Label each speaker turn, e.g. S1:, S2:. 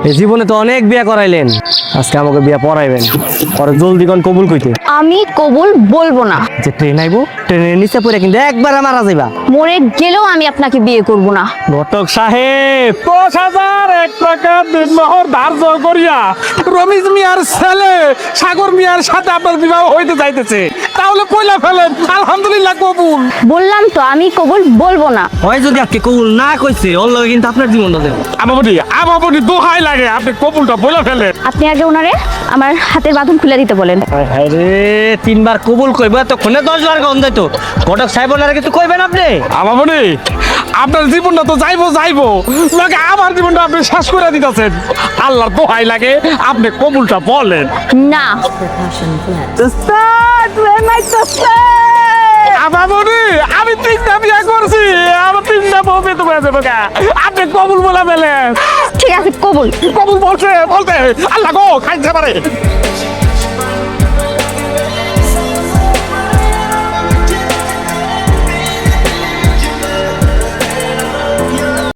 S1: এই জীবনে তো অনেক বিয়া করাইলেন, আজকে আমাকে বিয়া পড়াইবেন। পরে জলদি কোন কবুল কইতে।
S2: আমি কবুল বলবো না।
S1: যে ট্রেন আইবো, ট্রেনের নিচে পড়ে কিন্তু একবার মারা যাইবা।
S2: মরে গেলেও আমি আপনাকে বিয়ে করব না।
S1: ঘটক সাহেব,
S3: 10,001 টাকা দিনমোহর ধার্য করিয়া রমিজ মিয়ার ছেলে সাগর মিয়ার সাথে আপনার বিবাহ হইতে যাইতেছে, তাহলে পয়লা ফেলেন আলহামদুলিল্লাহ কবুল।
S2: বললাম তো আমি কবুল বলবো না।
S1: হয় যদি আজকে কবুল না কইছে, ওর লগে কিন্তু আপনার জীবনটা দেব।
S3: আমাবনি দোহাই লাগে আপনি কবুলটা বলে ফেলেন।
S2: আপনি আগে ওনারে আমার হাতের বাঁধন খুলে দিতে বলেন।
S1: আরে 3বার কবুল কইবা তো কোনে 10 বার গন যাইতো। ঘটক সাহেব ওনারে কিছু কইবেন আপনি?
S3: আমাবনি আপনার জীবনটা তো যাইবো লাগে আমার জীবনটা আপনি শেষ করে দিতেছেন। আল্লাহর দোহাই লাগে আপনি কবুলটা বলেন।
S2: না।
S3: আমাবনি আমি 3টা বিয়ে করছি, আমার 3টা বউ পেতে হয়ে যাবে। আপনি কবুল বলে ফেলেন।
S2: ঠিক আছে কবুল।
S3: কবুল বলতে আল্লাহ গো খাইতে পারে।